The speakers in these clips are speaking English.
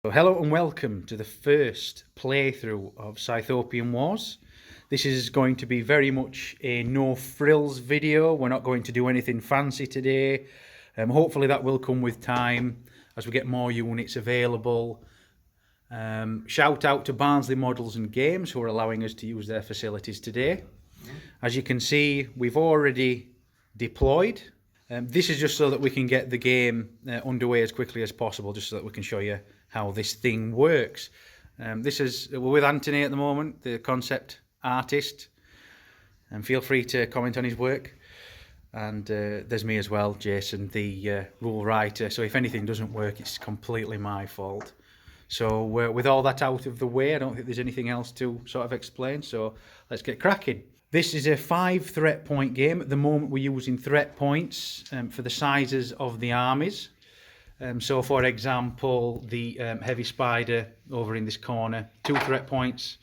So hello and welcome to the first playthrough of Sythopian Wars. This is going to be very much a no frills video. We're not going to do anything fancy today. Hopefully that will come with time as we get more units available. Shout out to Barnsley Models and Games who are allowing us to use their facilities today. As you can see, we've already deployed. This is just so that we can get the game underway as quickly as possible, just so that we can show you how this thing works. We're with Anthony at the moment, the concept artist, and feel free to comment on his work. And there's me as well, Jason, the rule writer. So if anything doesn't work, it's completely my fault. So with all that out of the way, I don't think there's anything else to sort of explain. So let's get cracking. This is a 5 threat point game. At the moment, we're using threat points for the sizes of the armies. So, for example, the heavy spider over in this corner, 2 threat points.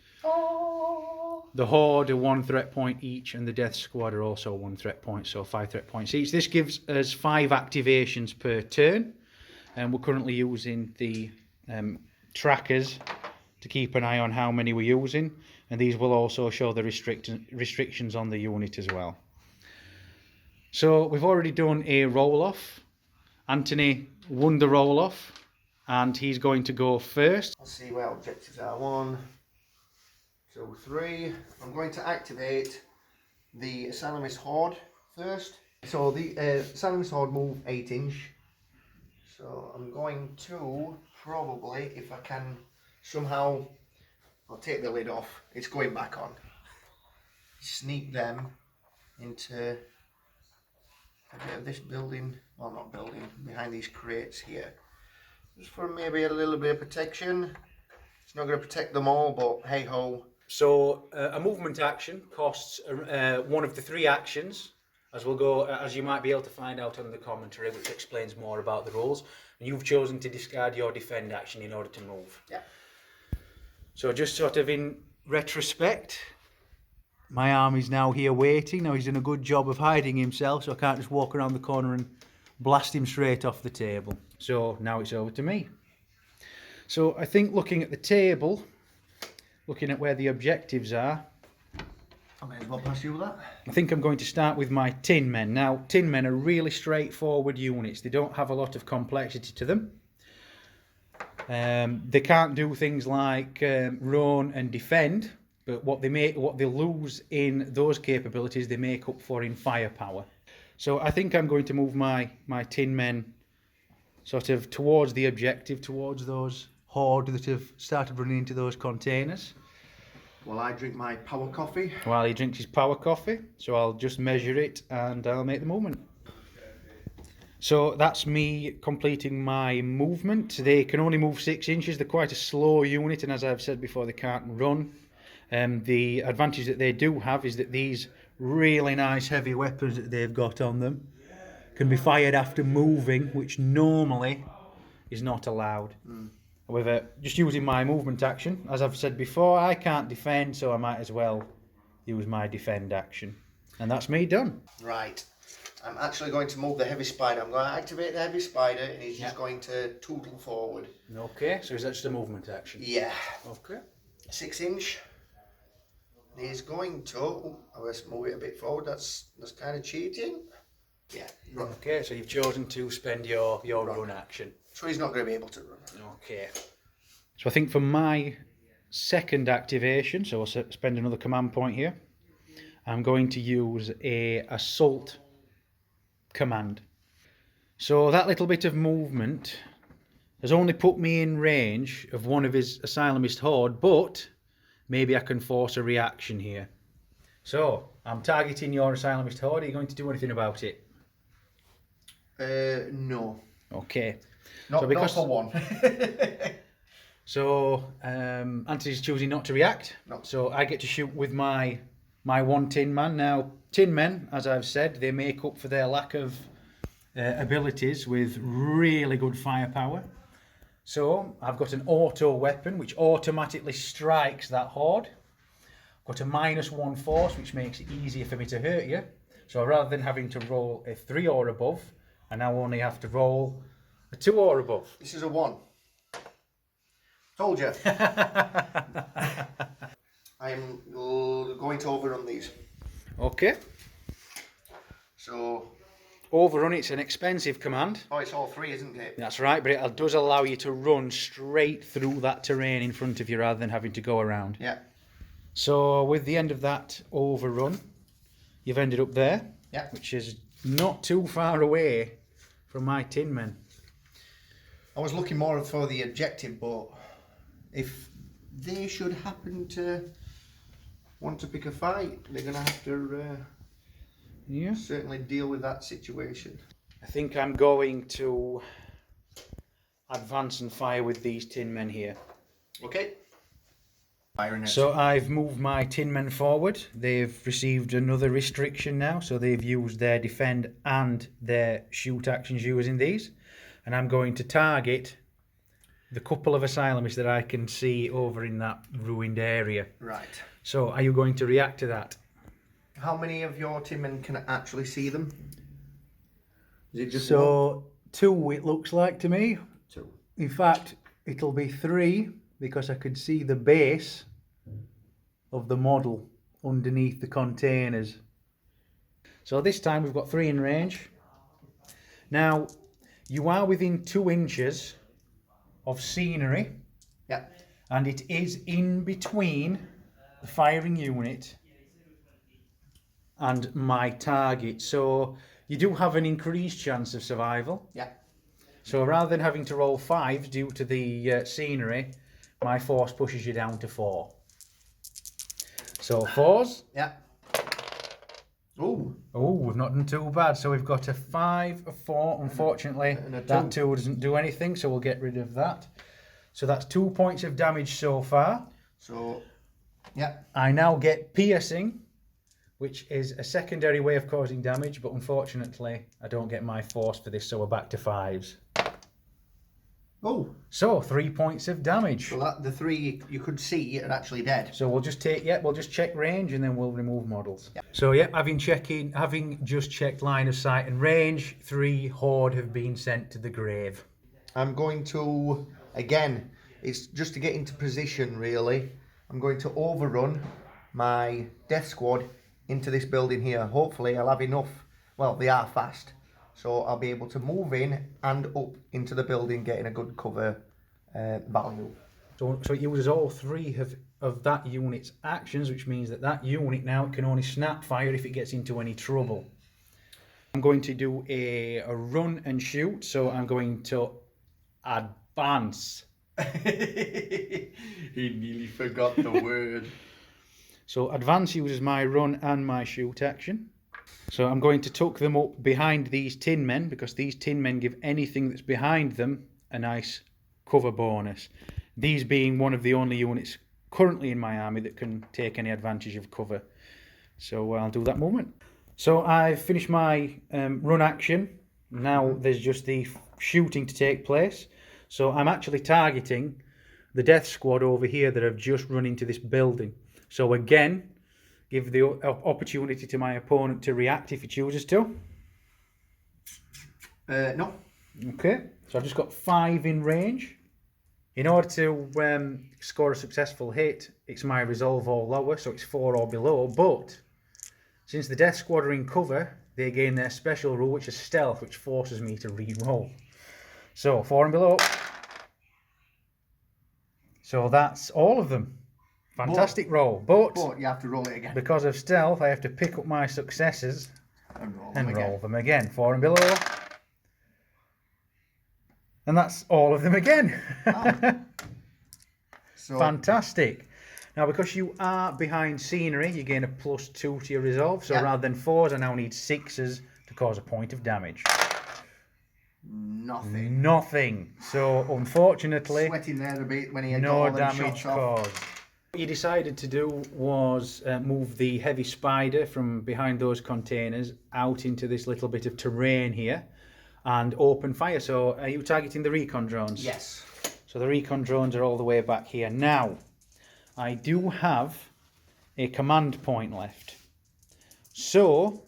The horde are 1 threat point each, and the death squad are also 1 threat point, so 5 threat points each. This gives us 5 activations per turn, and we're currently using the trackers to keep an eye on how many we're using, and these will also show the restrictions on the unit as well. So we've already done a roll-off. Anthony won the roll-off, and he's going to go first. Let's see where objectives are. 1, 2, 3. I'm going to activate the Asylumist Horde first. So the Asylumist Horde move 8 inch. So I'm going to probably, if I can somehow, I'll take the lid off. It's going back on. Sneak them into a bit of this building, well not building, behind these crates here. Just for maybe a little bit of protection. It's not going to protect them all, but hey ho. So a movement action costs one of the 3 actions, as you might be able to find out on the commentary, which explains more about the rules. And you've chosen to discard your defend action in order to move. Yeah. So just sort of in retrospect, my army's now here waiting. Now he's done a good job of hiding himself, so I can't just walk around the corner and blast him straight off the table. So now it's over to me. So I think looking at the table, looking at where the objectives are, I may as well pass you with that. I think I'm going to start with my tin men. Now, tin men are really straightforward units. They don't have a lot of complexity to them. They can't do things like run and defend, but what they lose in those capabilities, they make up for in firepower. So I think I'm going to move my tin men sort of towards the objective, towards those horde that have started running into those containers. While I drink my power coffee. While he drinks his power coffee. So I'll just measure it and I'll make the movement. So that's me completing my movement. They can only move 6 inches. They're quite a slow unit, and as I've said before, they can't run. The advantage that they do have is that these really nice heavy weapons that they've got on them can be fired after moving, which normally is not allowed. However, just using my movement action, as I've said before, I can't defend, so I might as well use my defend action. And that's me done. Right. I'm actually going to move the heavy spider. I'm going to activate the heavy spider, and he's just going to tootle forward. Okay, so is that just a movement action? Yeah. Okay. 6 inch. He's going to. Let's move it a bit forward. That's kind of cheating. Yeah. Run. Okay, so you've chosen to spend your run action. So he's not going to be able to run. Okay. So I think for my second activation, so I'll spend another command point here. I'm going to use a assault command. So that little bit of movement has only put me in range of one of his Asylumist horde, but maybe I can force a reaction here. So I'm targeting your Asylumist horde. Are you going to do anything about it? No. Okay. Not, so because, not for one. So Anthony's choosing not to react. No. So I get to shoot with my 1 tin man. Now, tin men, as I've said, they make up for their lack of abilities with really good firepower. So I've got an auto weapon which automatically strikes that horde. I've got a -1 force, which makes it easier for me to hurt you. So rather than having to roll a 3 or above, I now only have to roll a 2 or above. This is a 1. Told you. I'm going to overrun these. Okay. So. Overrun, it's an expensive command. Oh, it's all three, isn't it? That's right, but it does allow you to run straight through that terrain in front of you rather than having to go around. Yeah. So with the end of that overrun, you've ended up there. Yeah. Which is not too far away from my tin men. I was looking more for the objective, but if they should happen to want to pick a fight, they're going to have to certainly deal with that situation. I think I'm going to advance and fire with these tin men here. Okay. Firing it. So I've moved my tin men forward. They've received another restriction now, so they've used their defend and their shoot actions using these. And I'm going to target the couple of asylumists that I can see over in that ruined area. Right. So are you going to react to that? How many of your tin men can actually see them? Is it just so 2 it looks like to me. 2. In fact, it'll be 3 because I could see the base of the model underneath the containers. So this time we've got 3 in range. Now, you are within 2 inches of scenery. Yeah. And it is in between the firing unit and my target. So you do have an increased chance of survival. Yeah. So rather than having to roll 5s due to the scenery, my force pushes you down to 4. So 4s. Yeah. Oh. Oh, we've not done too bad. So we've got a 5, a 4. Unfortunately, and a 2. that 2 doesn't do anything, so we'll get rid of that. So that's 2 points of damage so far. So, yeah. I now get piercing, which is a secondary way of causing damage, but unfortunately, I don't get my force for this, so we're back to 5s. Oh. So 3 points of damage. So that the 3 you could see are actually dead. So we'll just we'll just check range and then we'll remove models. Yeah. So having just checked line of sight and range, 3 horde have been sent to the grave. I'm going to, again, it's just to get into position really. I'm going to overrun my death squad into this building here. Hopefully I'll have enough, well, they are fast. So I'll be able to move in and up into the building, getting a good cover value. So it uses all 3 of that unit's actions, which means that unit now can only snap fire if it gets into any trouble. I'm going to do a run and shoot, so I'm going to advance. He nearly forgot the word. So advance uses my run and my shoot action. So I'm going to tuck them up behind these tin men, because these tin men give anything that's behind them a nice cover bonus. These being one of the only units currently in my army that can take any advantage of cover. So I'll do that movement. So I've finished my run action. Now there's just the shooting to take place. So I'm actually targeting the death squad over here that have just run into this building. So again, give the opportunity to my opponent to react if he chooses to. No. Okay, so I've just got 5 in range. In order to score a successful hit, it's my resolve or lower, so it's 4 or below. But since the death squad are in cover, they gain their special rule, which is stealth, which forces me to re-roll. So 4 and below. So that's all of them. Fantastic roll, but you have to roll it again. Because of stealth, I have to pick up my successes And roll them again. 4 and below. And that's all of them again. Oh. So, fantastic. Now, because you are behind scenery, you gain a +2 to your resolve. So yeah. rather than 4s, I now need 6s to cause a point of damage. Nothing. So unfortunately, Sweating there a bit when he had no all them damage shots off. caused. What you decided to do was move the heavy spider from behind those containers out into this little bit of terrain here and open fire. So are you targeting the recon drones? Yes. So the recon drones are all the way back here. Now, I do have a command point left. So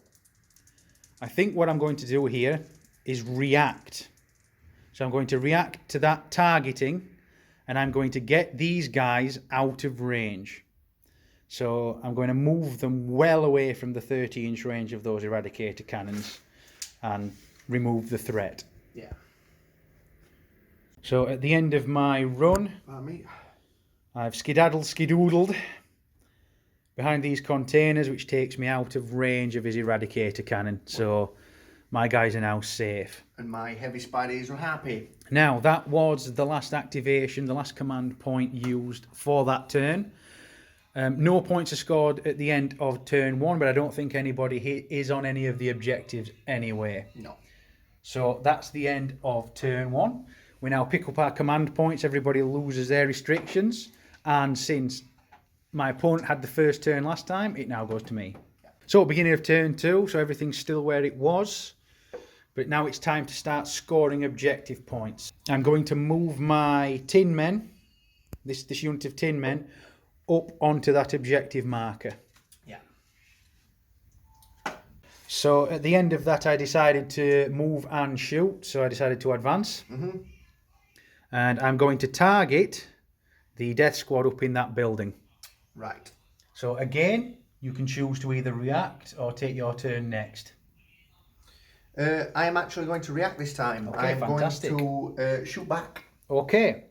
I think what I'm going to do here is react. So I'm going to react to that targeting and I'm going to get these guys out of range. So I'm going to move them well away from the 30-inch range of those Eradicator cannons and remove the threat. Yeah. So at the end of my run, I've skedaddled behind these containers, which takes me out of range of his Eradicator cannon. So my guys are now safe. And my heavy Spideys are happy. Now, that was the last activation, the last command point used for that turn. No points are scored at the end of turn 1, but I don't think anybody is on any of the objectives anyway. No. So that's the end of turn 1. We now pick up our command points. Everybody loses their restrictions. And since my opponent had the first turn last time, it now goes to me. So beginning of turn 2, so everything's still where it was. But now it's time to start scoring objective points. I'm going to move my tin men, this unit of tin men, up onto that objective marker. Yeah. So at the end of that, I decided to move and shoot. So I decided to advance. And I'm going to target the death squad up in that building. Right. So again, you can choose to either react or take your turn next. I am actually going to react this time. Okay, I am fantastic. going to shoot back. Okay.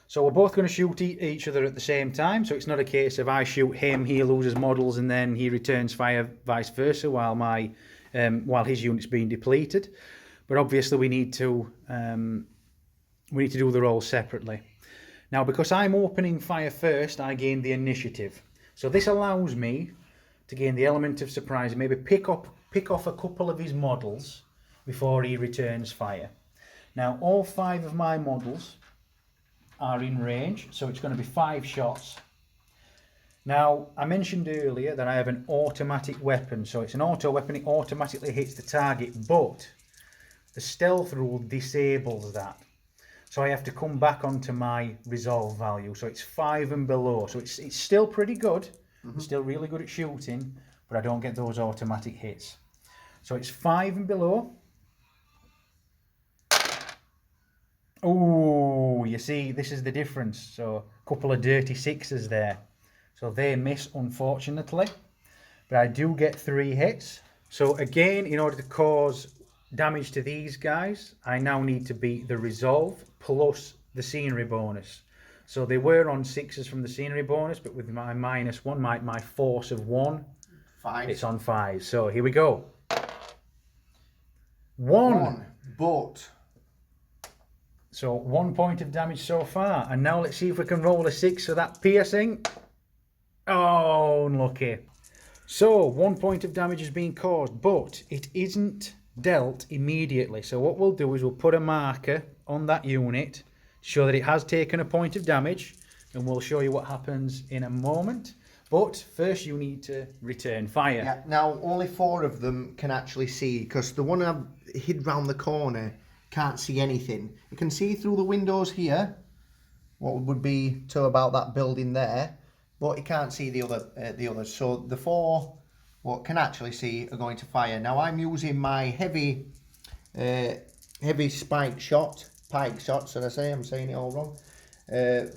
So we're both going to shoot each other at the same time. So it's not a case of I shoot him, he loses models, and then he returns fire, vice versa, while his unit's being depleted. But obviously we need to do the rolls separately. Now, because I'm opening fire first, I gain the initiative. So this allows me to gain the element of surprise and maybe pick off a couple of his models before he returns fire. Now, all 5 of my models are in range, so it's going to be 5 shots. Now, I mentioned earlier that I have an automatic weapon, so it's an auto weapon, it automatically hits the target, but the stealth rule disables that. So I have to come back onto my resolve value, so it's 5 and below, so it's still pretty good, I'm still really good at shooting, but I don't get those automatic hits. So it's 5 and below. Oh, you see, this is the difference. So a couple of dirty 6s there. So they miss, unfortunately. But I do get 3 hits. So again, in order to cause damage to these guys, I now need to beat the resolve plus the scenery bonus. So they were on 6s from the scenery bonus, but with my -1, my force of 1, 5. it's on 5. So here we go. 1. But... So 1 point of damage so far. And now let's see if we can roll a 6 for that piercing. Oh, unlucky. So 1 point of damage has been caused, but it isn't dealt immediately. So what we'll do is we'll put a marker on that unit to show that it has taken a point of damage. And we'll show you what happens in a moment. But first you need to return fire. Yeah, now only 4 of them can actually see, because the one I've hid round the corner can't see anything. You can see through the windows here what would be to about that building there, but you can't see the others. So the 4 what can actually see are going to fire. Now I'm using my heavy pike shot, should I say? I'm saying it all wrong.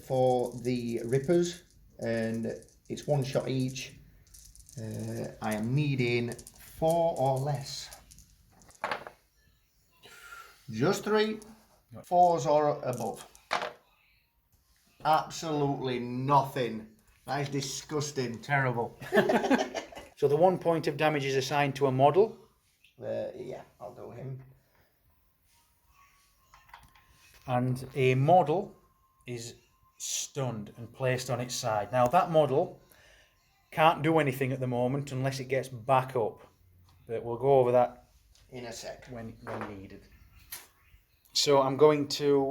For the rippers, and it's 1 shot each. I am needing 4 or less. Just 3. 4s or above. Absolutely nothing. That is disgusting. Terrible. So the 1 point of damage is assigned to a model. Yeah, I'll do him. And a model is stunned and placed on its side. Now that model can't do anything at the moment unless it gets back up. But we'll go over that in a sec when needed. So I'm going to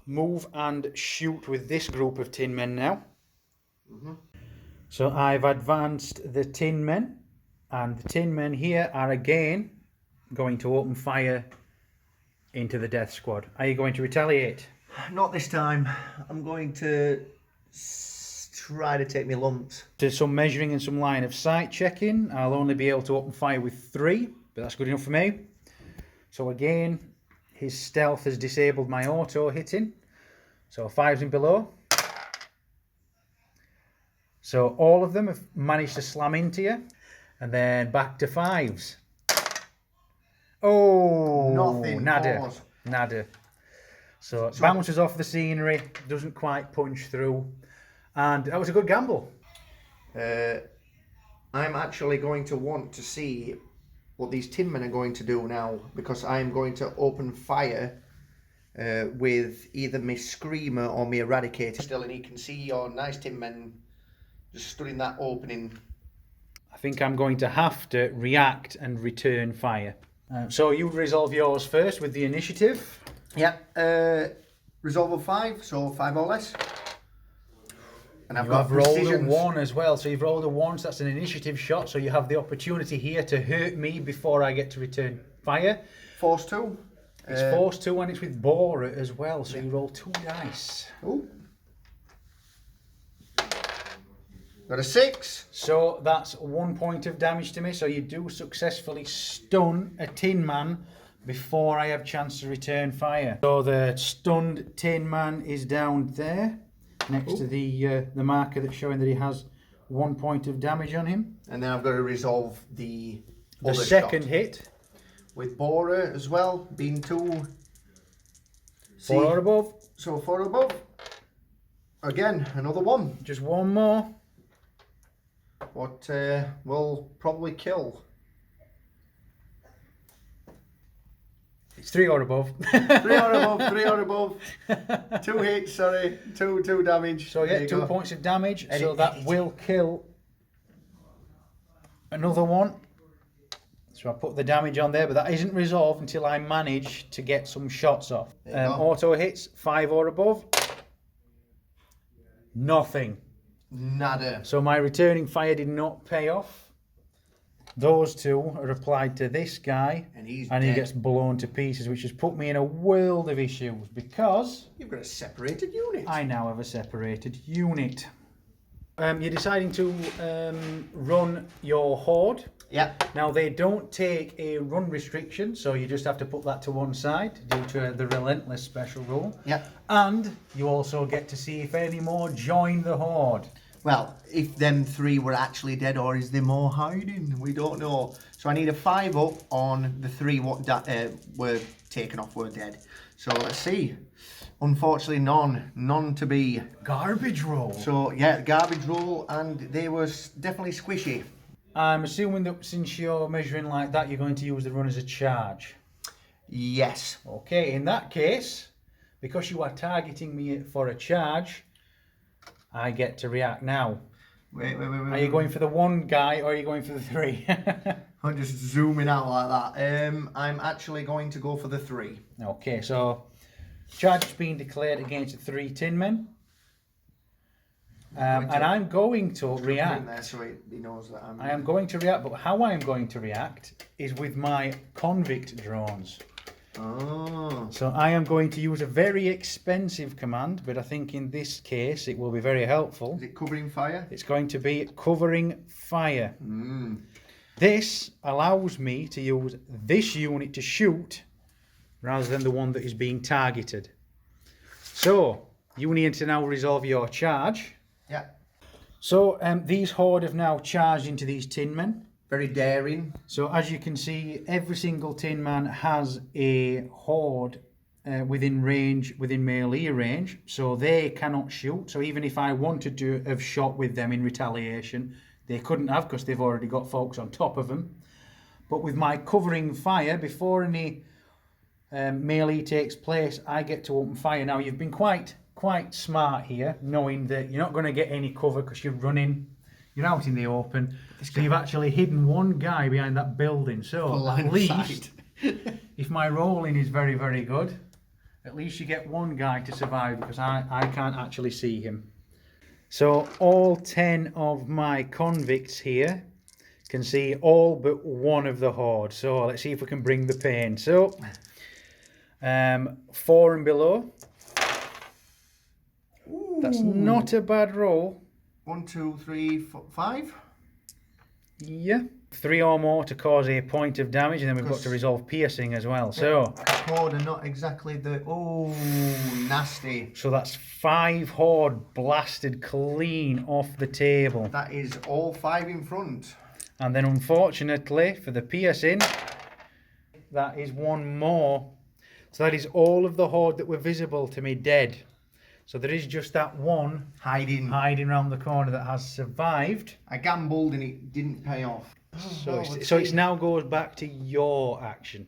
move and shoot with this group of tin men now. So I've advanced the tin men, and the tin men here are again going to open fire into the death squad. Are you going to retaliate? Not this time. I'm going to try to take me lumps. To some measuring and some line of sight checking, I'll only be able to open fire with 3, but that's good enough for me. So again, his stealth has disabled my auto hitting. So 5s and below. So all of them have managed to slam into you. And then back to 5s. Oh, Nothing. nada. Pause. Nada. So it bounces off the scenery, doesn't quite punch through. And that was a good gamble. I'm actually going to want to see what these tin men are going to do now, because I'm going to open fire with either my screamer or my eradicator still, and you can see your nice tin men just stood in that opening. I think I'm going to have to react and return fire. So you resolve yours first with the initiative. Yeah, resolve of 5, so 5 or less. And I've got rolled a precisions. 1 as well, so you've rolled a 1, so that's an initiative shot, so you have the opportunity here to hurt me before I get to return fire. Force 2. It's force 2 and it's with bore as well, so you roll 2 dice. Ooh. Got a 6. So that's 1 point of damage to me, so you do successfully stun a tin man before I have chance to return fire. So the stunned tin man is down there, next to the marker that's showing that he has 1 point of damage on him. And then I've got to resolve the other second shot. hit. With borer as well, being 2. 4 or above. So 4 or above. Again, another 1. Just 1 more. What will probably kill. It's 3 or above. 3 or above, 3 or above. 2 hits, sorry. 2 damage. So yeah, 2 points of damage. So that will kill another 1. So I put the damage on there, but that isn't resolved until I manage to get some shots off. Auto hits, 5 or above. Nothing. Nada. So my returning fire did not pay off. Those 2 are applied to this guy, and he gets blown to pieces, which has put me in a world of issues because you've got a separated unit. I now have a separated unit. You're deciding to run your horde. Yeah. Now they don't take a run restriction, so you just have to put that to one side due to the relentless special rule. Yeah. And you also get to see if any more join the horde. Well, if them 3 were actually dead, or is there more hiding? We don't know. So I need a 5 up on the 3 what were taken off, were dead. So let's see. Unfortunately, none to be. Garbage roll. So yeah, garbage roll, and they were definitely squishy. I'm assuming that since you're measuring like that, you're going to use the run as a charge. Yes. Okay, in that case, because you are targeting me for a charge, I get to react now. Wait. Are you going for the 1 guy or are you going for the 3? I'm just zooming out like that. I'm actually going to go for the 3. Okay, so charge has been declared against 3 tin men. And I'm going to react. There so he knows that I am going to react, but how I am going to react is with my convict drones. Oh. So I am going to use a very expensive command, but I think in this case it will be very helpful. Is it covering fire? It's going to be covering fire. This allows me to use this unit to shoot rather than the one that is being targeted. So you need to now resolve your charge. Yeah. So these horde have now charged into these tin men. Very daring. So as you can see, every single tin man has a horde within range, within melee range, so they cannot shoot. So even if I wanted to have shot with them in retaliation, they couldn't have because they've already got folks on top of them. But with my covering fire, before any melee takes place, I get to open fire. Now you've been quite smart here, knowing that you're not going to get any cover because you're running. You're out in the open, so you've actually hidden 1 guy behind that building. So at least, if my rolling is very, very good, at least you get 1 guy to survive because I can't actually see him. So all 10 of my convicts here can see all but 1 of the horde. So let's see if we can bring the pain. So 4 and below. Ooh. That's not a bad roll. 1, 2, 3, 4, 5. Yeah. 3 or more to cause a point of damage, and then we've got to resolve piercing as well. So horde are not exactly the nasty. So that's 5 horde blasted clean off the table. That is all 5 in front. And then unfortunately for the piercing, that is 1 more. So that is all of the horde that were visible to me dead. So there is just that one hiding around the corner that has survived. I gambled and it didn't pay off. So it now goes back to your action.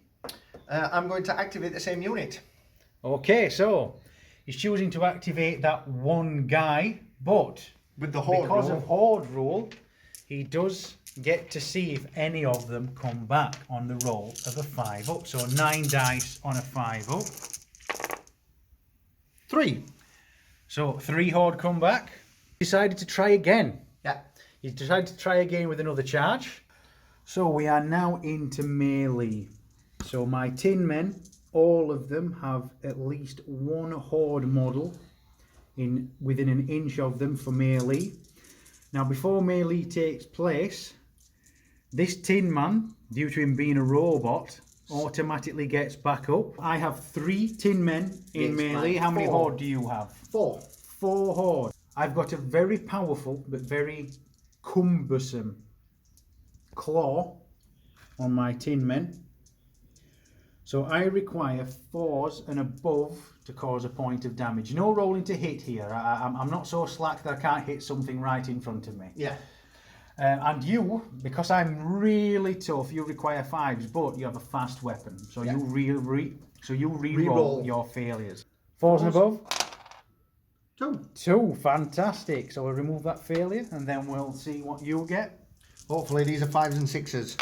I'm going to activate the same unit. Okay, so he's choosing to activate that one guy, but with the horde because rule. of horde rule, he does get to see if any of them come back on the roll of a 5 up. So 9 dice on a 5 up. 3. So 3 horde come back. Decided to try again. Yeah. He decided to try again with another charge. So we are now into melee. So my tin men, all of them have at least 1 horde model within an inch of them for melee. Now before melee takes place, this tin man, due to him being a robot, automatically gets back up. I have 3 tin men in melee. How many horde do you have? 4. 4 horde. I've got a very powerful but very cumbersome claw on my tin men. So I require 4s and above to cause a point of damage. No rolling to hit here. I'm not so slack that I can't hit something right in front of me. Yeah. And you, because I'm really tough, you require 5s, but you have a fast weapon. So you re-roll your failures. 4s and above? 2. 2, fantastic. So we'll remove that failure and then we'll see what you get. Hopefully these are 5s and 6s.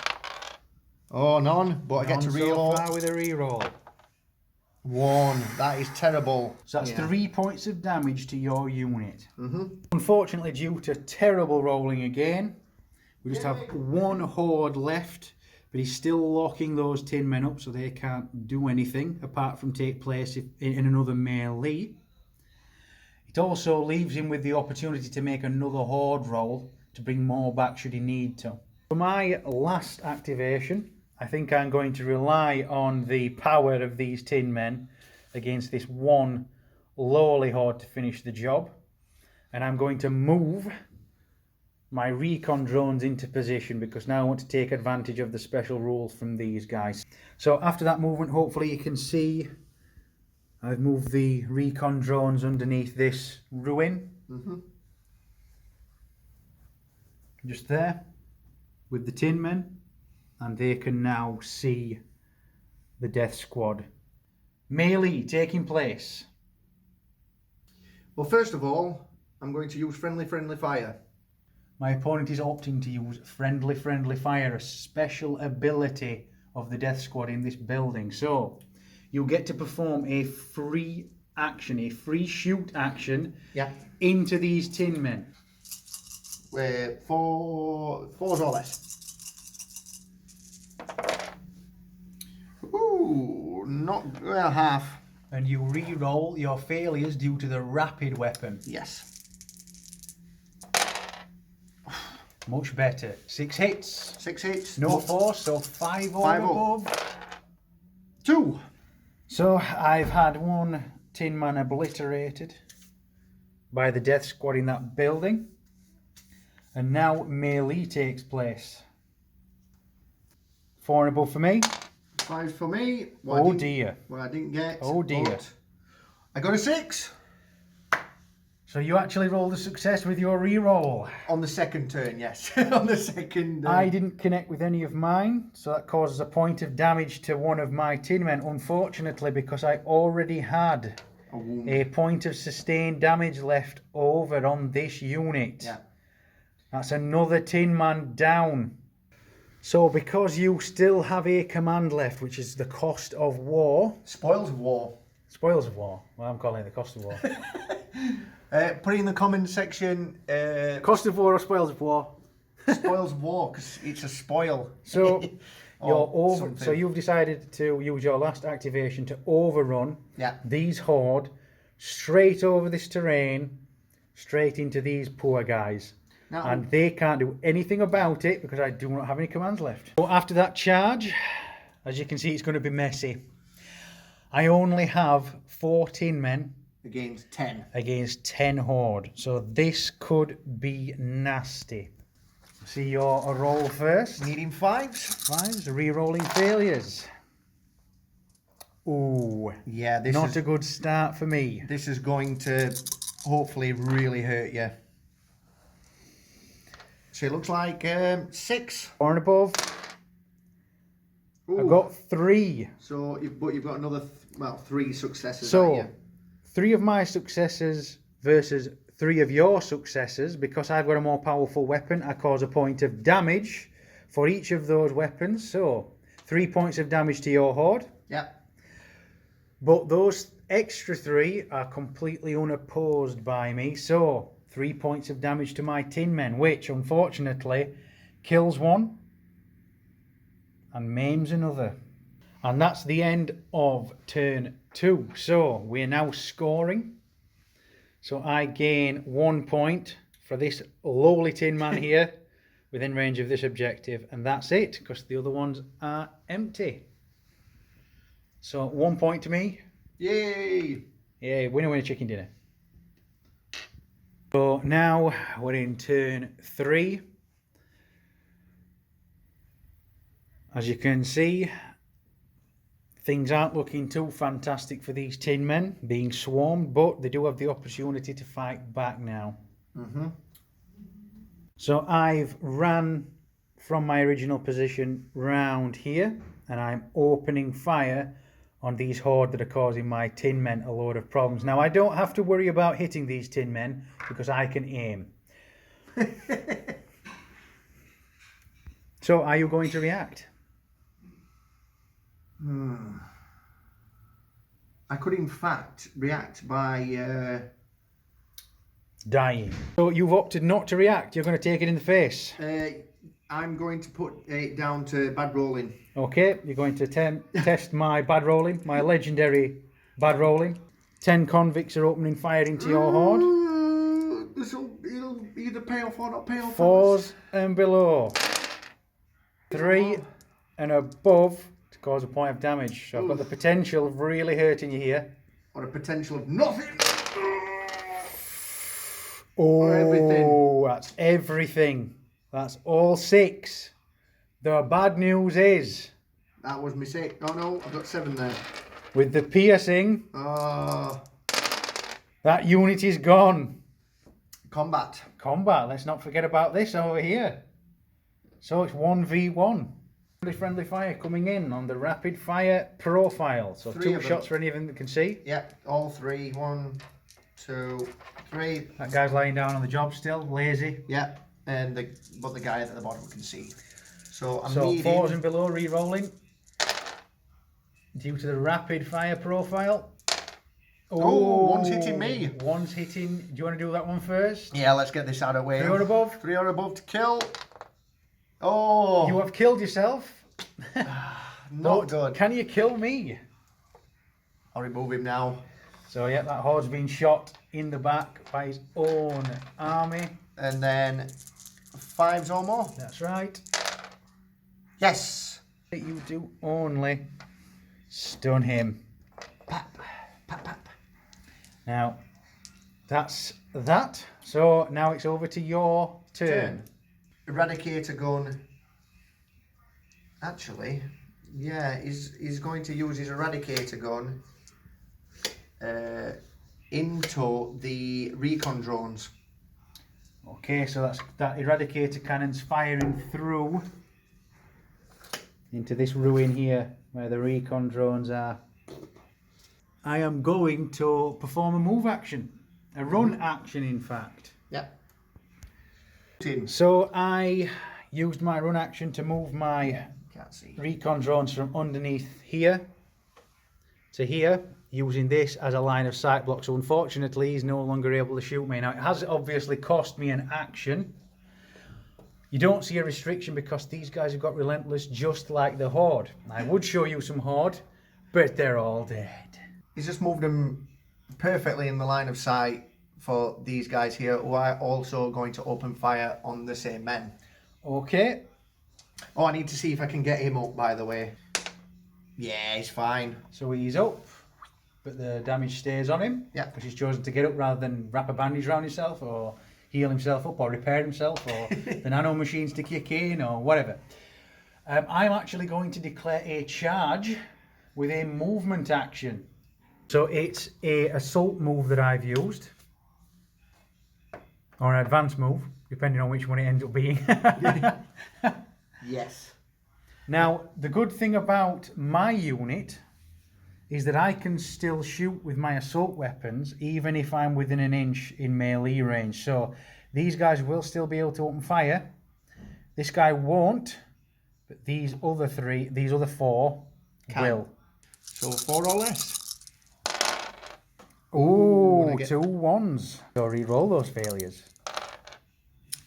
Oh, none, but I get to re-roll. So far with a re-roll. 1. That is terrible. So that's 3 points of damage to your unit. Unfortunately, due to terrible rolling again, we just have 1 horde left, but he's still locking those tin men up so they can't do anything apart from take place in another melee. It also leaves him with the opportunity to make another horde roll to bring more back should he need to. For my last activation, I think I'm going to rely on the power of these tin men against this 1 lowly horde to finish the job. And I'm going to move my recon drones into position because now I want to take advantage of the special rules from these guys. So after that movement, hopefully you can see I've moved the recon drones underneath this ruin. Just there with the tin men, and they can now see the death squad. Melee taking place. Well, first of all, I'm going to use friendly fire. My opponent is opting to use friendly fire, a special ability of the death squad in this building. So you'll get to perform a free action, a free shoot action into these tin men. 4s or less. Ooh, not half. And you re-roll your failures due to the rapid weapon. Yes. Much better. 6 hits. 6 hits. No force, so 5 or above. 2. So I've had 1 tin man obliterated by the death squad in that building. And now melee takes place. 4 and above for me. 5 for me. Oh dear. Well, I didn't get. Oh dear. I got a 6. So you actually rolled a success with your re-roll. On the second turn, yes. On the second. I didn't connect with any of mine, so that causes a point of damage to 1 of my tin men. Unfortunately, because I already had a point of sustained damage left over on this unit. Yeah. That's another tin man down. So because you still have a command left, which is the cost of war. Spoils of war. Spoils of war. Well, I'm calling it the cost of war. Put it in the comment section. Cost of war or spoils of war? Spoils of war, because it's a spoil. So so you've decided to use your last activation to overrun these horde straight over this terrain, straight into these poor guys. Now, and they can't do anything about it because I do not have any commands left. So after that charge, as you can see, it's going to be messy. I only have 4 tin men against 10. Against 10 horde. So this could be nasty. See your roll first. Needing 5s. 5s, re-rolling failures. Ooh. Yeah, this not is a good start for me. This is going to hopefully really hurt you. So it looks like 6. 4 and above. Ooh. I've got 3. So, but you've got another, 3 successes. So, 3 of my successes versus 3 of your successes. Because I've got a more powerful weapon, I cause a point of damage for each of those weapons. So, 3 points of damage to your horde. Yep. But those extra 3 are completely unopposed by me. So, 3 points of damage to my tin men, which unfortunately kills one and maims another. And that's the end of turn 2. So we're now scoring. So I gain 1 point for this lowly tin man here within range of this objective. And that's it, because the other ones are empty. So 1 point to me. Yay! Yeah, winner, winner, chicken dinner. So now we're in turn 3. As you can see, things aren't looking too fantastic for these tin men being swarmed, but they do have the opportunity to fight back now. So I've ran from my original position round here, and I'm opening fire on these horde that are causing my tin men a load of problems. Now I don't have to worry about hitting these tin men because I can aim. So are you going to react? I could in fact react by dying. So you've opted not to react. You're going to take it in the face. I'm going to put it down to bad rolling. Okay, you're going to test my bad rolling, my legendary bad rolling. 10 convicts are opening fire into your horde. It'll either pay off or not pay off. 4s and below. 3 and above to cause a point of damage. So I've got the potential of really hurting you here. Or a potential of nothing. Oh, everything. That's everything. That's all 6. The bad news is... That was my 6. Oh no, I've got 7 there. With the piercing, that unit is gone. Combat. Combat, let's not forget about this over here. So it's 1v1. Friendly fire coming in on the rapid fire profile. So 2 shots for any of them that can see. Yep, all 3. 1, 2, 3. That guy's lying down on the job still, lazy. Yep, and but the guy at the bottom can see. So I'm needing 4s and below re-rolling. Due to the rapid fire profile. Oh, one's hitting me. One's hitting. Do you want to do that one first? Yeah, let's get this out of the way. 3 or above? 3 or above to kill. Oh. You have killed yourself. Not good. Can you kill me? I'll remove him now. So yeah, that horde's been shot in the back by his own army. And then 5s or more. That's right. Yes. You do only stun him. Pap, pap, pap. Now, that's that. So now it's over to your turn. Eradicator gun. Actually, yeah, he's going to use his eradicator gun into the recon drones. Okay, so that eradicator cannon's firing through into this ruin here where the recon drones are. I am going to perform a move action, a run action in fact. Yeah. So I used my run action to move my recon drones from underneath here to here, using this as a line of sight block. So unfortunately he's no longer able to shoot me. Now it has obviously cost me an action. You don't see a restriction because these guys have got relentless just like the horde. I would show you some horde, but they're all dead. He's just moved them perfectly in the line of sight for these guys here who are also going to open fire on the same men. Okay. Oh, I need to see if I can get him up, by the way. Yeah, he's fine. So he's up, but the damage stays on him. Yeah. Because he's chosen to get up rather than wrap a bandage around himself or heal himself up or repair himself or the nano machines to kick in or whatever. I'm actually going to declare a charge with a movement action. So it's a assault move that I've used. Or an advanced move, depending on which one it ends up being. Yes. Now, the good thing about my unit is that I can still shoot with my assault weapons even if I'm within an inch in melee range. So these guys will still be able to open fire. This guy won't, but these other four will. So 4 or less. Ooh, 2 1s. So re-roll those failures.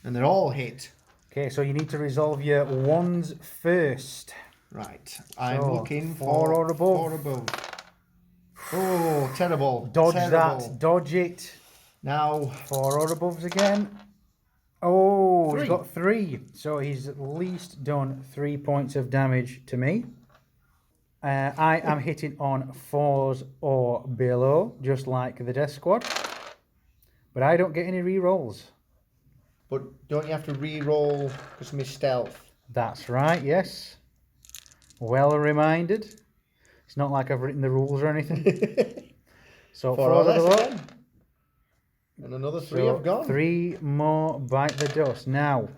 And they're all hit. Okay, so you need to resolve your 1s first. Right. I'm So, looking 4 or above. 4 above. Oh, terrible. Dodge terrible. that, dodge it. Now 4 or aboves again. Oh, 3. he's got 3. So he's at least done 3 points of damage to me. I am hitting on 4s or below, just like the death squad. But I don't get any re-rolls. But don't you have to re-roll because of my stealth? That's right, yes. Well reminded. It's not like I've written the rules or anything. So 4 or 4 or less below. again. And another 3 So have gone. 3 more bite the dust. Now,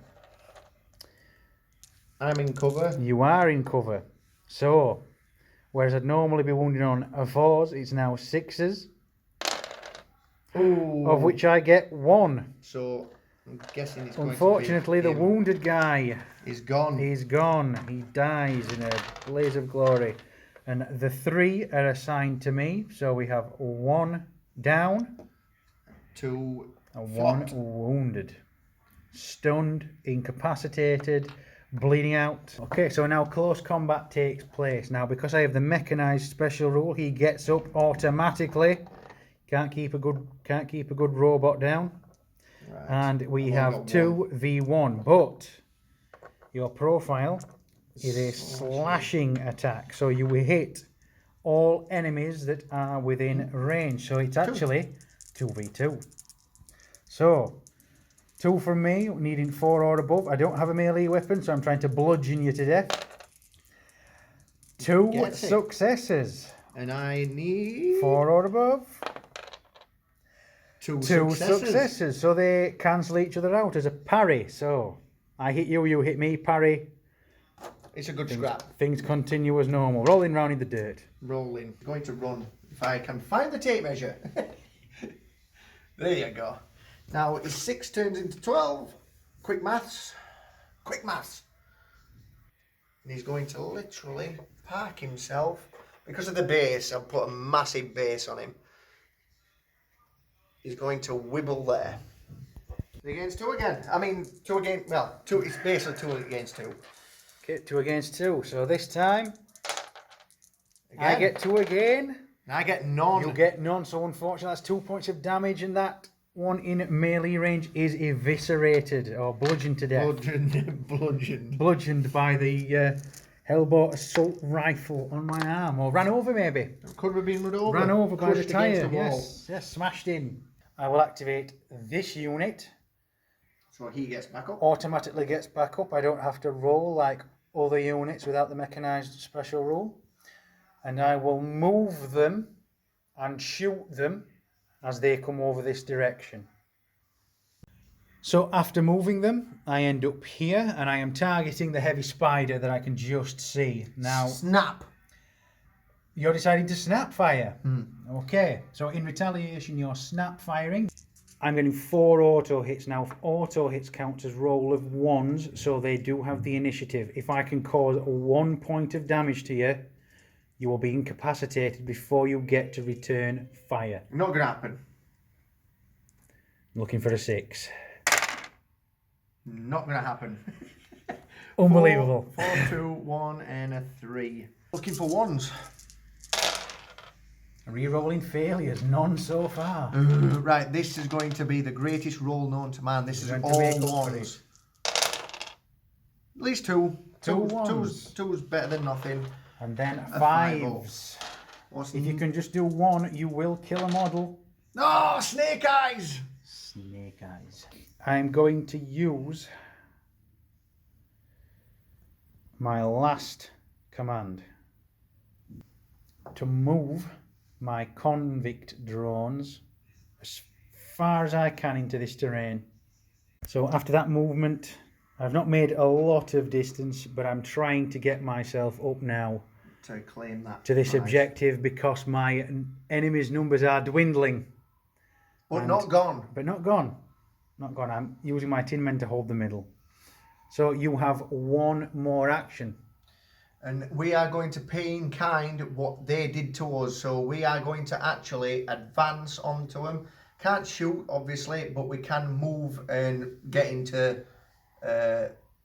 I'm in cover. you are in cover. So, whereas I'd normally be wounded on 4s, it's now 6s, Ooh. of which I get 1. So I'm guessing it's going Unfortunately, to the be wounded guy is gone. is gone. He dies in a blaze of glory. And the 3 are assigned to me. So we have 1 down 2 and flopped. 1 wounded. Stunned, incapacitated, bleeding out. Okay, so now close combat takes place. Now, because I have the mechanized special rule, he gets up automatically. Can't keep a good robot down. Right. And we I've have only got 2v1, but your profile is a Slashing. slashing attack. So you will hit all enemies that are within range. So it's actually 2v2. So 2 from me, needing 4 or above. I don't have a melee weapon, so I'm trying to bludgeon you to death. 2 Get it. successes. And I need 4 or above. 2 Two successes. successes, so they cancel each other out as a parry. So I hit you, you hit me, parry. It's a good scrap. Things continue as normal, rolling round in the dirt. Rolling. Going to run if I can find the tape measure. There you go. Now his 6 turns into 12. Quick maths. Quick maths. And he's going to literally park himself. Because of the base, I've put a massive base on him. He's going to wibble there. Against 2 again. I mean, 2 against, well, 2, it's basically 2 against 2. Okay, 2 against 2. So this time, Again. I get 2 again. And I get none. You get none, so unfortunately that's 2 points of damage, and that one in melee range is eviscerated or bludgeoned to death. Bludgeoned. Bludgeoned by the Hellbolt assault rifle on my arm, or ran over maybe. Could have been run over. Ran over by the Crushed against tyre, the wall. yes, smashed in. I will activate this unit. So he gets back up. Automatically gets back up. I don't have to roll like other units without the mechanised special rule. And I will move them and shoot them as they come over this direction. So after moving them, I end up here and I am targeting the heavy spider that I can just see. Now, Snap. you're deciding to snap fire. Okay, so in retaliation, you're snap firing. I'm getting 4 auto hits now. Auto hits count as roll of 1s, so they do have the initiative. If I can cause 1 point of damage to you, you will be incapacitated before you get to return fire. Not gonna happen. Looking for a 6. Not gonna happen. Unbelievable. 4, 2, 1, and a 3. Looking for 1s. Re-rolling failures, none so far. Right, this is going to be the greatest roll known to man. This is Going to all make up for ones. At least two. Two ones. Two's better than nothing. And then A fives. What's If you can just do one, you will kill a model. Oh, snake eyes! Snake eyes. I'm going to use my last command to move my convict drones as far as I can into this terrain. So after that movement, I've not made a lot of distance, but I'm trying to get myself up now To claim that. to this prize. objective because my enemy's numbers are dwindling. But not gone. But not gone. Not gone. I'm using my tin men to hold the middle. So you have one more action. And we are going to pay in kind what they did to us. So we are going to actually advance onto them. Can't shoot, obviously, but we can move and get into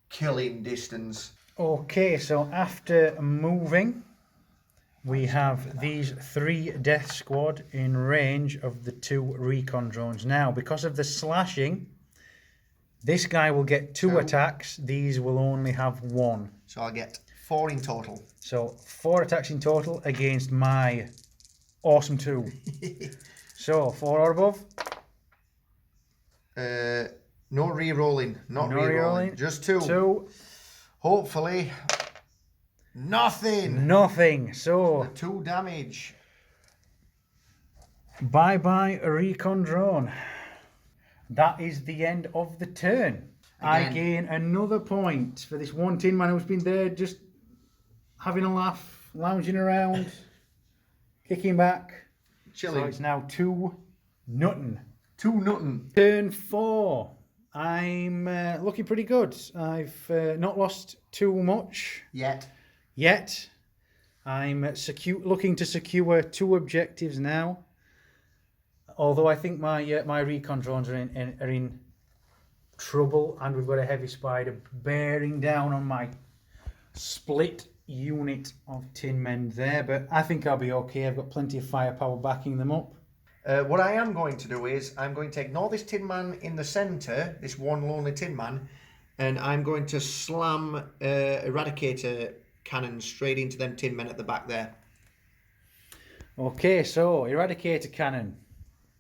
killing distance. Okay, so after moving, we have these 3 death squad in range of the 2 recon drones. Now, because of the slashing, this guy will get 2 attacks. These will only have 1. So I'll get 4 in total. So 4 attacks in total against my awesome 2. So 4 or above. No re-rolling. Not No re-rolling. re-rolling. Just 2. 2. Hopefully, nothing. Nothing. So 2 damage. bye bye recon drone. That is the end of the turn. I Again. gain another point for this one tin man who's been there just having a laugh, lounging around, kicking back. Chilling. So it's now 2-0. 2-0. Turn 4. I'm looking pretty good. I've not lost too much yet. I'm looking to secure 2 objectives now. Although I think my recon drones are in trouble, and we've got a heavy spider bearing down on my split unit of tin men there. But I think I'll be okay. I've got plenty of firepower backing them up. What I am going to do is I'm going to ignore this tin man in the centre, this one lonely tin man, and I'm going to slam Eradicator cannon straight into them tin men at the back there. Okay, so Eradicator cannon.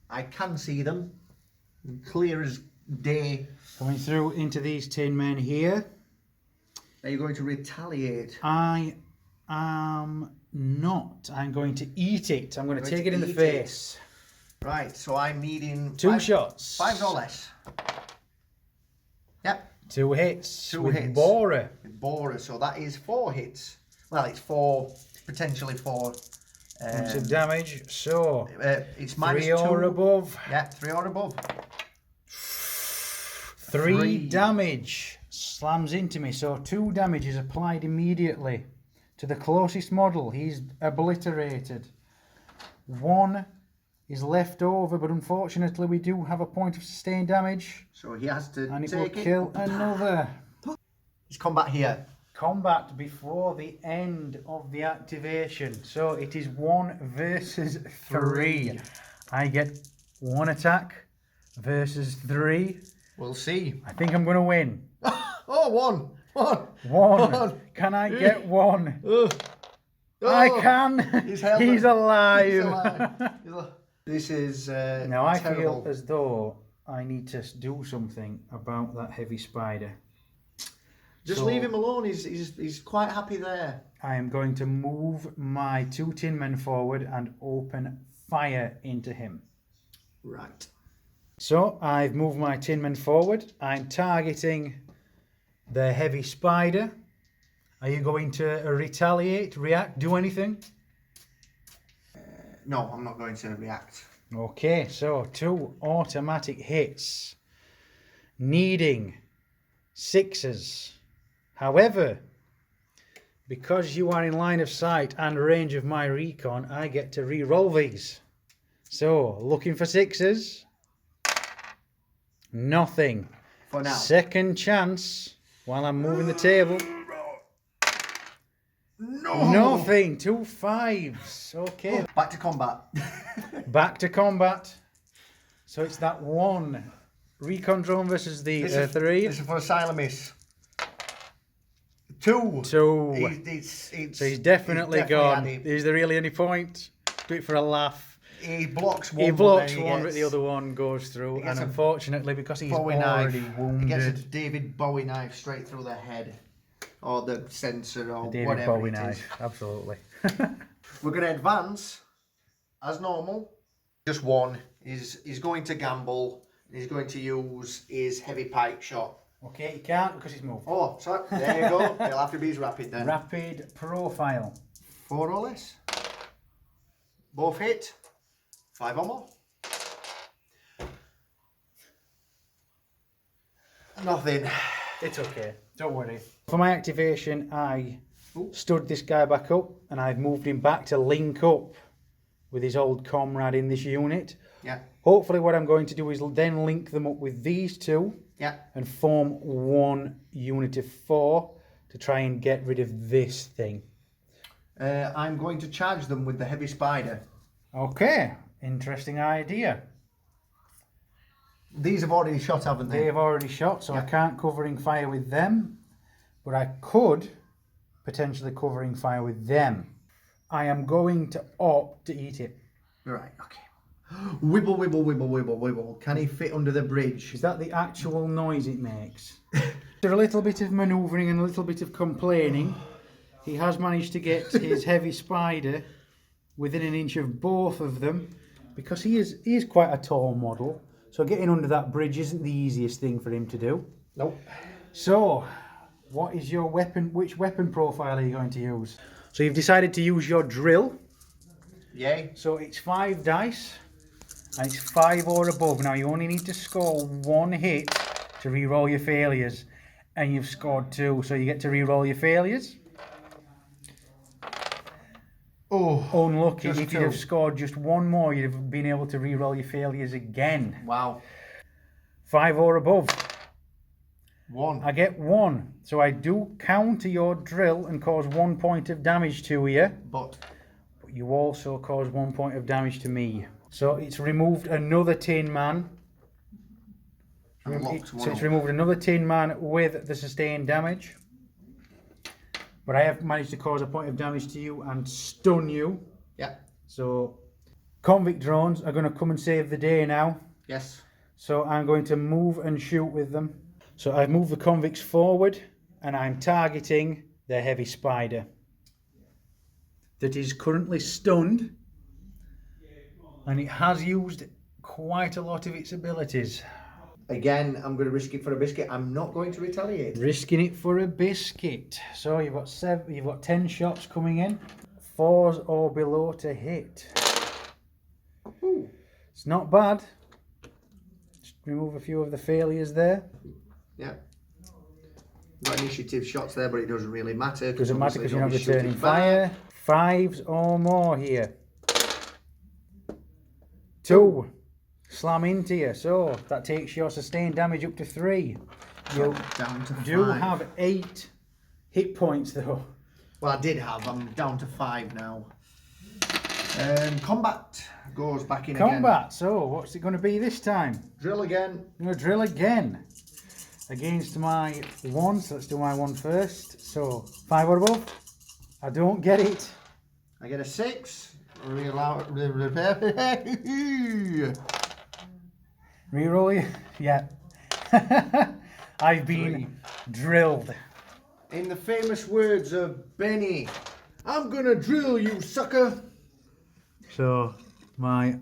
I can see them, clear as day. Coming through into these tin men here. Are you going to retaliate? I am not. I'm going to eat it. I'm going to take it in the eat face. Right, so I'm needing 2 shots. 5 or less. Yep. 2 hits. 2 with hits. Borer. Borer, so that is 4 hits. Well, it's 4, potentially 4. Points of damage. So It's minus 3 or 2. above. Yeah, 3 or above. 3 damage slams into me. So 2 damage is applied immediately to the closest model. He's obliterated. 1 is left over, but unfortunately we do have a point of sustained damage. So he has to And it take will kill another. It's combat here. Combat before the end of the activation. So it is 1 versus 3. I get 1 attack versus 3. We'll see. I think I'm going to win. Oh, 1. 1. 1. Can I get 1? I can. He's held He's it. alive. He's alive. This is Now I terrible. feel as though I need to do something about that heavy spider. Just So leave him alone. He's quite happy there. I am going to move my 2 tin men forward and open fire into him. Right. So I've moved my tin men forward. I'm targeting the heavy spider. Are you going to retaliate, react, do anything? No, I'm not going to react. Okay, so 2 automatic hits. Needing 6s. However, because you are in line of sight and range of my recon, I get to re-roll these. So, looking for 6s. Nothing. For now. Second chance while I'm moving the table. No! Nothing. 2 5s. Okay. Back to combat. Back to combat. So it's that one. Recon drone versus the 3. This is for Asylumist. 2. 2. So he's definitely gone. had it. Is there really any point? Do it for a laugh. He blocks one. He blocks but one, but the other one goes through. And a unfortunately, because he's Bowie already knife. wounded. He gets a David Bowie knife straight through the head. Or the sensor or David whatever Bowie it is. knife, absolutely. We're going to advance as normal. Just one. He's going to gamble. He's going to use his heavy pike shot. Okay, he can't because he's moved. Oh, sorry. There you go. It'll have to be his rapid then. Rapid profile. 4 or less. Both hit. 5 or more. Nothing. It's okay. Don't worry. For my activation, I stood this guy back up and I've moved him back to link up with his old comrade in this unit. Yeah. Hopefully what I'm going to do is then link them up with these 2 and form one unit of 4 to try and get rid of this thing. I'm going to charge them with the heavy spider. Okay, interesting idea. These have already shot, haven't they? They've already shot, so I can't covering fire with them, but I could potentially covering fire with them. I am going to opt to eat it. Right, okay. Wibble, wibble, wibble, wibble, wibble. Can he fit under the bridge? Is that the actual noise it makes? After a little bit of manoeuvring and a little bit of complaining, he has managed to get his heavy spider within an inch of both of them, because he is quite a tall model. So getting under that bridge isn't the easiest thing for him to do. Nope. So, what is your weapon? Which weapon profile are you going to use? So you've decided to use your drill. Yay. So it's 5 dice, and it's 5 or above. Now you only need to score 1 hit to re-roll your failures, and you've scored 2, so you get to re-roll your failures. Oh, unlucky. just If 2. you'd have scored just 1 more, you'd have been able to re-roll your failures again. Wow. 5 or above. 1. I get 1. So I do counter your drill and cause 1 point of damage to you. But You also cause 1 point of damage to me. So it's removed another Tin Man. So it's removed another Tin Man with the sustained damage. But I have managed to cause a point of damage to you and stun you. Yeah. So convict drones are going to come and save the day now. Yes. So I'm going to move and shoot with them. So I've moved the convicts forward and I'm targeting the heavy spider that is currently stunned, and it has used quite a lot of its abilities. Again, I'm going to risk it for a biscuit. I'm not going to retaliate. Risking it for a biscuit. So you've got 10 shots coming in. 4s or below to hit. Ooh. It's not bad. Just remove a few of the failures there. Yeah. Got initiative shots there, but it doesn't really matter. Doesn't matter because you're not returning fire. 5s or more here. 2. Slam into you. So that takes your sustained damage up to 3. You down to 5. do have 8 hit points though. Well, I did have. I'm down to 5 now. Combat goes back in again. Combat. So what's it going to be this time? Drill again. I'm going to drill again against my 1. So let's do my 1 first. So 5 or above. I don't get it. I get a 6. Reroll Reroll you? Yeah. I've been drilled. In the famous words of Benny, I'm gonna drill you, sucker. So my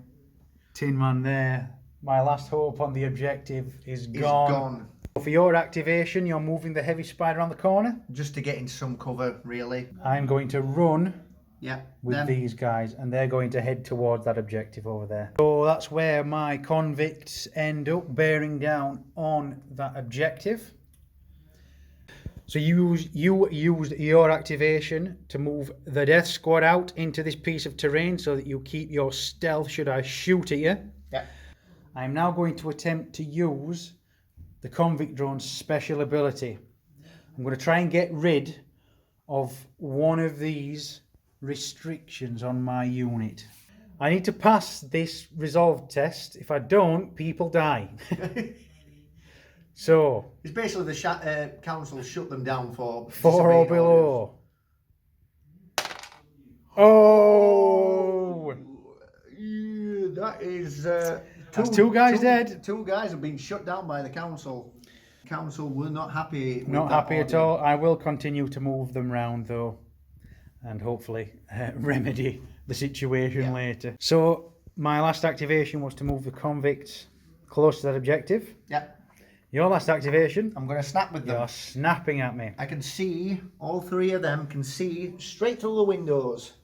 Tin Man there, my last hope on the objective is gone. For your activation, you're moving the heavy spider on the corner. Just to get in some cover, really. I'm going to run with them. these guys, and they're going to head towards that objective over there. So that's where my convicts end up, bearing down on that objective. So you used your activation to move the death squad out into this piece of terrain so that you keep your stealth should I shoot at you. Yeah. I'm now going to attempt to use the convict drone's special ability. I'm going to try and get rid of one of these restrictions on my unit. I need to pass this resolve test. If I don't, people die. So it's basically the council shut them down for 4 or below. Oh, that is that's two guys dead. 2 guys have been shut down by the council. Council were not happy. With Not that happy order. at all. I will continue to move them round though, and hopefully remedy the situation later. So my last activation was to move the convicts close to that objective. Yeah. Your last activation, I'm going to snap with them. you're snapping at me. I can see, all 3 of them can see straight through the windows.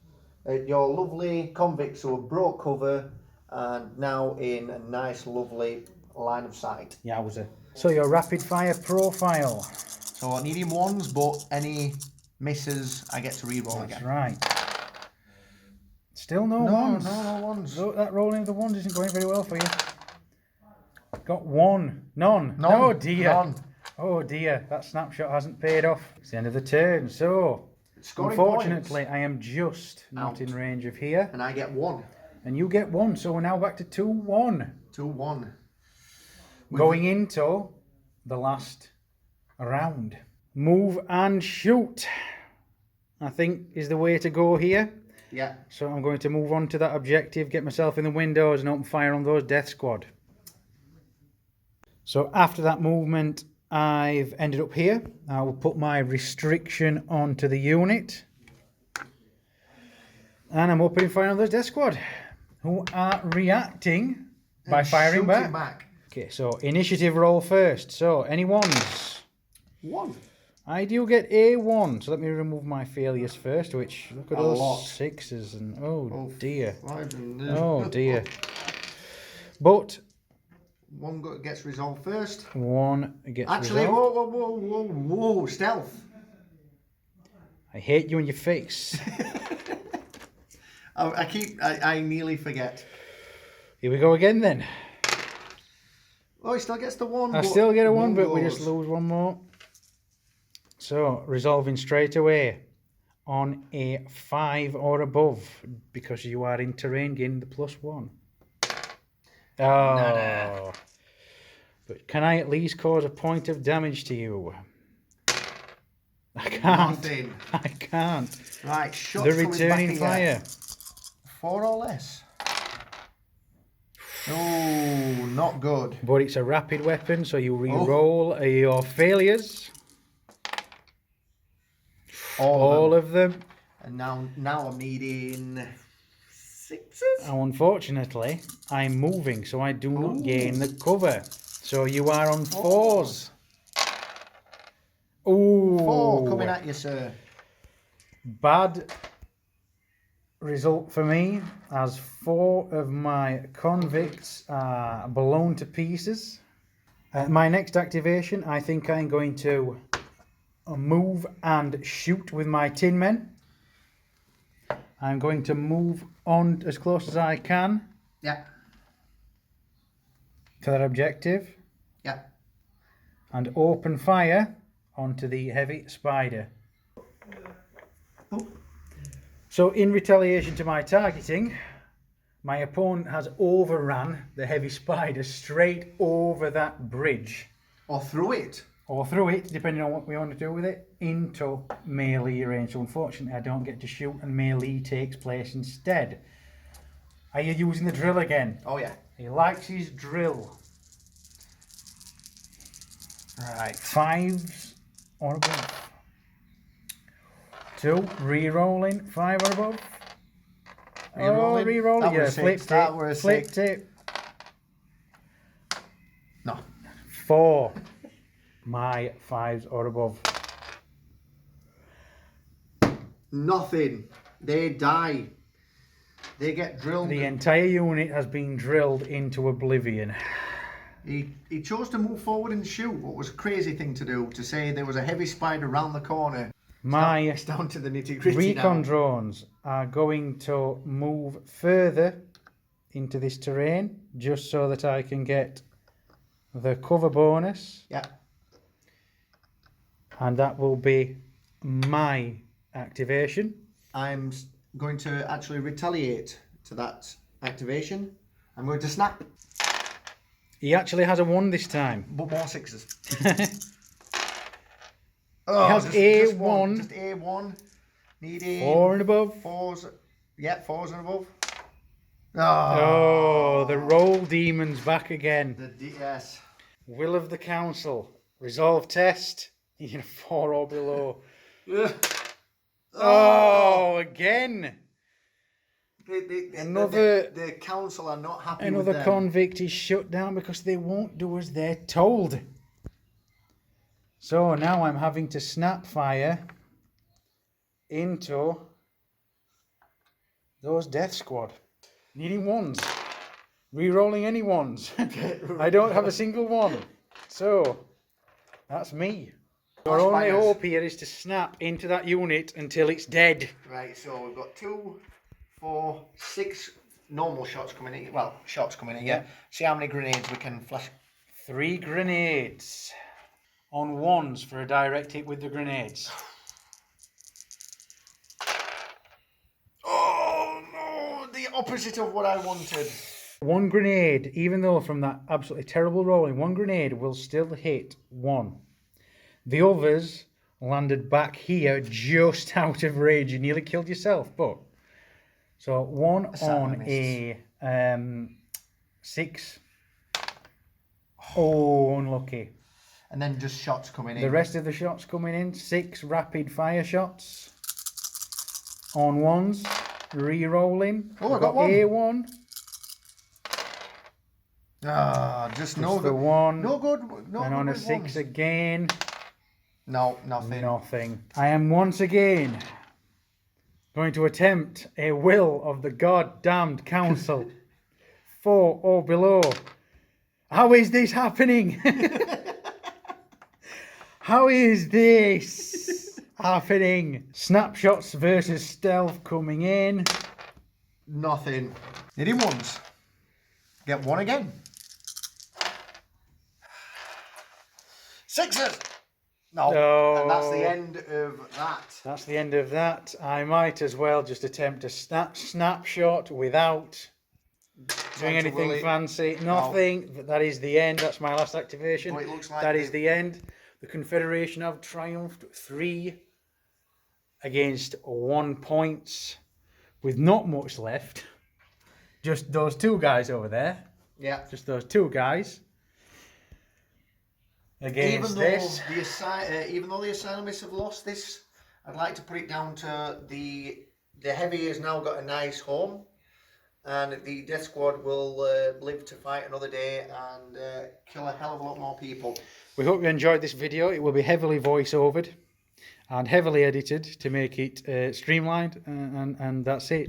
Your lovely convicts who have brought cover and now in a nice lovely line of sight. Yowza. So your rapid fire profile. So I need him ones, but any misses I get to re-roll That's again. right. Still no No ones. ones. Look, that rolling of the ones isn't going very well for you. Got 1. None. Oh dear. None. Oh dear. That snapshot hasn't paid off. It's the end of the turn. So, Scoring unfortunately, points. I am just not Out. in range of here. And I get 1. And you get 1. So we're now back to 2-1. 2-1. Going into the last round. Move and shoot, I think, is the way to go here. Yeah. So I'm going to move on to that objective, get myself in the windows and open fire on those death squad. So after that movement, I've ended up here. I will put my restriction onto the unit. And I'm opening fire on those death squad, who are reacting by firing back. Okay, so initiative roll first. So, any ones? 1. I do get a 1. So let me remove my failures first, which, look at A those lot. 6s and, oh dear. 5 and Oh dear. But 1 gets resolved first. 1 gets Actually, resolved. whoa, stealth. I hate you in your face. I nearly forget. Here we go again then. Oh, he still gets the 1. I still get a 1, but we just lose 1 more. So, resolving straight away on a 5 or above, because you are in terrain, gaining the +1. Oh. Nada. But can I at least cause a point of damage to you? I can't. Nothing. I can't. Right, shots The coming returning back here. fire. 4 or less. Oh, not good. But it's a rapid weapon, so you re-roll your failures. All of them. And now I'm needing 6s. Now, unfortunately, I'm moving, so I do not gain the cover. So you are on 4s. Ooh. 4 coming at you, sir. Bad result for me, as 4 of my convicts are blown to pieces. My next activation, I think I'm going to move and shoot with my tin men. I'm going to move on as close as I can. Yeah. To that objective. Yeah. And open fire onto the heavy spider. Oh. So in retaliation to my targeting, my opponent has overrun the heavy spider straight over that bridge. Or through it. Or through it, depending on what we want to do with it, into melee range. So unfortunately I don't get to shoot and melee takes place instead. Are you using the drill again? Oh yeah. He likes his drill. Right, 5s or above. 2, re-rolling, 5 or above. Re-rolling? Oh, re-rolling, That yeah, was a flipped six. That it, were a flipped six. it. No. 4. My 5s or above. Nothing. They die. They get drilled. The entire unit has been drilled into oblivion. He chose to move forward and shoot. What was a crazy thing to do, to say there was a heavy spider round the corner. It's down to the nitty-gritty recon now. drones are going to move further into this terrain just so that I can get the cover bonus. Yeah. And that will be my activation. I'm going to actually retaliate to that activation. I'm going to snap. He actually has a 1 this time. But more 6s. He has A1. Just A1. Needing 4 and above. 4s. Yeah, 4s and above. Oh, the roll demon's back again. Yes. Will of the council. Resolve test. You get a 4 or below. Oh, again. The council are not happy with them. Another convict is shut down because they won't do as they're told. So now I'm having to snap fire into those death squad. Needing 1s. Re-rolling any 1s. I don't have a single 1. So, that's me. Our only hope here is to snap into that unit until it's dead. Right, so we've got 2, 4, 6 normal shots coming in. Well, shots coming in, yeah. See how many grenades we can flash. 3 grenades. On 1s for a direct hit with the grenades. Oh no, the opposite of what I wanted. 1 grenade, even though from that absolutely terrible rolling, 1 grenade will still hit 1. The others landed back here just out of range. You nearly killed yourself, but... So 1 on a 6. Oh, unlucky. And then just shots coming in. The rest of the shots coming in. 6 rapid fire shots. On 1s. Re-rolling. Oh, I got 1. A1. Just no the 1. No good. No and good on a with 6 ones. again. No, nothing. Nothing. I am once again going to attempt a will of the goddamned council. 4 or below. How is this happening? How is this happening? Snapshots versus stealth coming in. Nothing. Needing 1s. Get 1 again. 6s. No. And that's the end of that. That's the end of that. I might as well just attempt a snapshot without doing anything fancy. Nothing. No. That is the end. That's my last activation. Oh, it looks like that is the end. The Confederation have triumphed. 3 against 1 points with not much left. Just those 2 guys over there. Yeah. Just those 2 guys. Against this. Even though the Asylumists have lost this, I'd like to put it down to the Heavy has now got a nice home, and the Death Squad will live to fight another day and kill a hell of a lot more people. We hope you enjoyed this video. It will be heavily voice-overed and heavily edited to make it streamlined, and that's it.